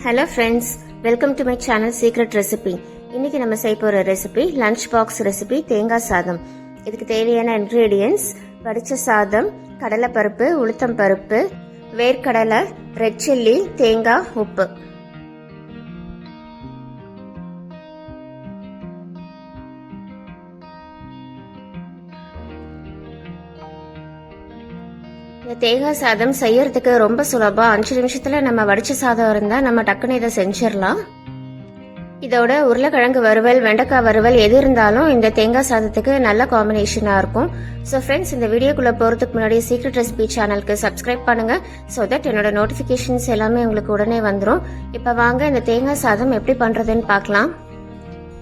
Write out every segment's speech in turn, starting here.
Hello friends, welcome to my channel secret recipe. இன்னைக்கு நம்ம செய்ய போகிற ரெசிபி லஞ்ச் பாக்ஸ் ரெசிபி தேங்காய் சாதம். இதுக்கு தேவையான இன்க்ரீடியன்ஸ் வடிச்ச சாதம், கடலைப்பருப்பு, உளுத்தம் பருப்பு, வேர்க்கடலை, ரெட் சில்லி, தேங்காய், உப்பு. இந்த தேங்காய் சாதம் செய்யறதுக்கு ரொம்ப சுலபம். 5 நிமிஷத்துல நம்ம வடிச்ச சாதம் இருந்தா நம்ம டக்குன்னு இதை செஞ்சிடலாம். இதோட உருளைக்கிழங்கு வறுவல், வெண்டைக்காய் வறுவல் எது இருந்தாலும் இந்த தேங்காய் சாதத்துக்கு நல்ல காம்பினேஷனா இருக்கும். ஸோ ஃப்ரெண்ட்ஸ், இந்த வீடியோக்குள்ள போறதுக்கு முன்னாடி சீக்ரெட் ரெசிபி சேனலுக்கு சப்ஸ்கிரைப் பண்ணுங்க. ஸோ தட் என்னோட நோட்டிபிகேஷன்ஸ் எல்லாமே உங்களுக்கு உடனே வந்துடும். இப்போ வாங்க இந்த தேங்காய் சாதம் எப்படி பண்றதுன்னு பார்க்கலாம்.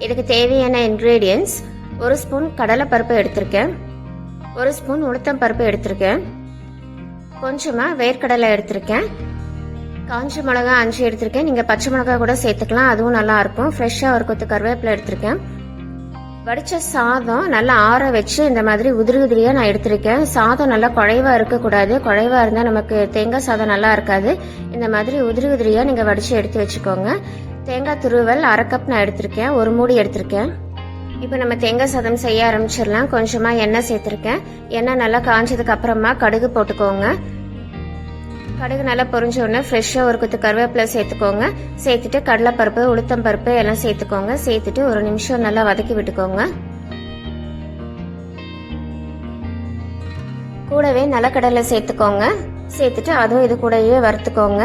இதுக்கு தேவையான இன்கிரீடியன்ஸ்: 1 ஸ்பூன் கடலை பருப்பு எடுத்திருக்கேன், 1 ஸ்பூன் உளுத்தம் பருப்பு எடுத்திருக்கேன், கொஞ்சமா வேர்க்கடலை எடுத்திருக்கேன், காஞ்ச மிளகா 5 எடுத்திருக்கேன். நீங்க பச்சை மிளகா கூட சேர்த்துக்கலாம், அதுவும் நல்லா இருக்கும். ஃப்ரெஷ்ஷா ஒரு கொத்து கருவேப்பிலை எடுத்திருக்கேன். வடிச்ச சாதம் நல்லா ஆற வச்சு இந்த மாதிரி உதிரி உதிரியா நான் எடுத்திருக்கேன். சாதம் நல்லா குழைவா இருக்கக்கூடாது. குழைவா இருந்தா நமக்கு தேங்காய் சாதம் நல்லா இருக்காது. இந்த மாதிரி உதிரி உதிரியா நீங்க வடிச்சு எடுத்து வச்சுக்கோங்க. தேங்காய் துருவல் 1/2 கப் நான் எடுத்திருக்கேன், 1 மூடி எடுத்திருக்கேன். இப்போ நம்ம தேங்காய் சாதம் செய்ய ஆரம்பிச்சிடலாம். கொஞ்சமா எண்ணெய் சேர்த்திருக்கேன். எண்ணெய் நல்லா காஞ்சதுக்கு அப்புறமா கடுகு போட்டுக்கோங்க. கடுகு நல்லா பொரிஞ்ச உடனே ஃப்ரெஷ்ஷா ஒரு கொத்து கருவேப்பிலை சேர்த்துக்கோங்க. சேர்த்துட்டு கடலைப்பருப்பு, உளுத்தம் பருப்பு எல்லாம் சேர்த்துக்கோங்க. சேர்த்துட்டு 1 நிமிஷம் நல்லா வதக்கி விட்டுக்கோங்க. கூடவே நிலக்கடலை சேர்த்துக்கோங்க. சேர்த்துட்டு அதுவும் இது கூடவே வறுத்துக்கோங்க.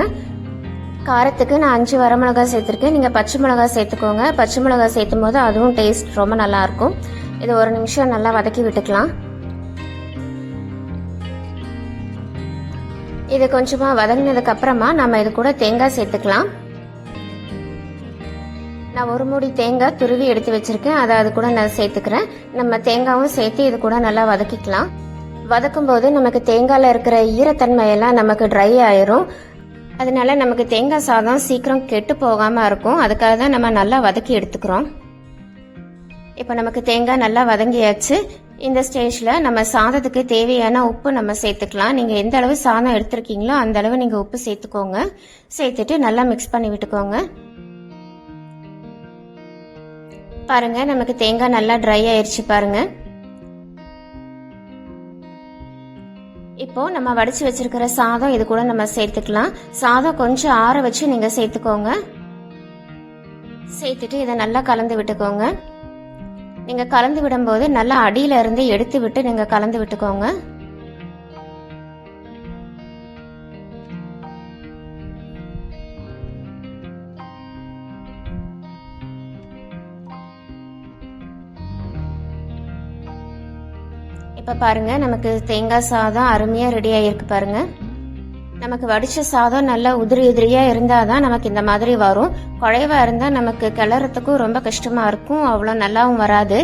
காரத்துக்கு நான் 5 வரமிளகாய் சேர்த்துருக்கேன். நீங்கள் பச்சை மிளகாய் சேர்த்துக்கோங்க. பச்சை மிளகாய் சேர்த்தும் போது அதுவும் டேஸ்ட் ரொம்ப நல்லா இருக்கும். இது 1 நிமிஷம் நல்லா வதக்கி விட்டுக்கலாம். இது கொஞ்சமா வதங்கினதுக்கு அப்புறமா நம்ம இது கூட தேங்காய் சேர்த்துக்கலாம். நான் 1 மூடி தேங்காய் துருவி எடுத்து வச்சிருக்கேன், அதை அது கூட நான் சேர்த்துக்கிறேன். நம்ம தேங்காயும் சேர்த்து இது கூட நல்லா வதக்கிக்கலாம். வதக்கும் போது நமக்கு தேங்காயில இருக்கிற ஈரத்தன்மையெல்லாம் நமக்கு ட்ரை ஆயிரும். அதனால நமக்கு தேங்காய் சாதம் சீக்கிரம் கெட்டு போகாம இருக்கும். அதுக்காக தான் நம்ம நல்லா வதக்கி எடுத்துக்கிறோம். இப்போ நமக்கு தேங்காய் நல்லா வதங்கியாச்சு. இந்த ஸ்டேஜ்ல நம்ம சாதத்துக்கு தேவையான உப்பு நம்ம சேர்த்துக்கலாம். நீங்க எந்த அளவு சாதம் எடுத்திருக்கீங்களோ அந்த அளவு நீங்க உப்பு சேர்த்துக்கோங்க. சேர்த்துட்டு நல்லா மிக்ஸ் பண்ணி விட்டுக்கோங்க. பாருங்க, நமக்கு தேங்காய் நல்லா ட்ரை ஆயிருச்சு பாருங்க. இப்போ நம்ம வடிச்சு வச்சிருக்கிற சாதம் இது கூட நம்ம சேர்த்துக்கலாம். சாதம் கொஞ்சம் ஆற வச்சு நீங்க சேர்த்துக்கோங்க. சேர்த்துட்டு இதை நல்லா கலந்து விட்டுக்கோங்க. நீங்க கலந்து விடும்போது நல்லா அடியில இருந்து எடுத்து விட்டு நீங்க கலந்து விட்டுக்கோங்க. இப்ப பாருங்க, நமக்கு தேங்காய் சாதம் அருமையா ரெடி ஆயிருக்கு பாருங்க. நமக்கு வடிச்ச சாதம் நல்லா உதிரி உதிரியா இருந்தாதான் நமக்கு இந்த மாதிரி வரும். குழைவா இருந்தா நமக்கு கிளறதுக்கும் ரொம்ப கஷ்டமா இருக்கும், அவ்வளவு நல்லாவும் வராது.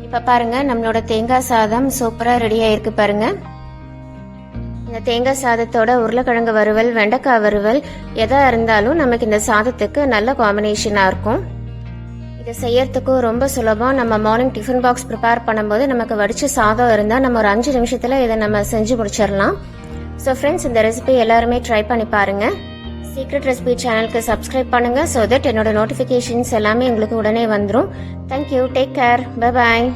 இப்ப பாருங்க, நம்மளோட தேங்காய் சாதம் சூப்பரா ரெடி ஆயிருக்கு பாருங்க. இந்த தேங்காய் சாதத்தோட உருளைக்கிழங்கு வறுவல், வெண்டைக்காய் வறுவல் எதா இருந்தாலும் நமக்கு இந்த சாதத்துக்கு நல்ல காம்பினேஷனா இருக்கும். இதை செய்யறதுக்கும் ரொம்ப சுலபம். நம்ம மார்னிங் டிஃபன் பாக்ஸ் ப்ரிப்பேர் பண்ணும்போது நமக்கு வடிச்ச சாதம் இருந்தா நம்ம ஒரு 5 நிமிஷத்துல இதை நம்ம செஞ்சு முடிச்சிடலாம். ஸோ ஃப்ரெண்ட்ஸ், இந்த ரெசிபி எல்லாருமே ட்ரை பண்ணி பாருங்க. சீக்ரெட் ரெசிபி சேனலுக்கு சப்ஸ்கிரைப் பண்ணுங்க. ஸோ தட் என்னோட நோட்டிஃபிகேஷன்ஸ் எல்லாமே உங்களுக்கு உடனே வந்துடும். Thank you, take care, bye bye.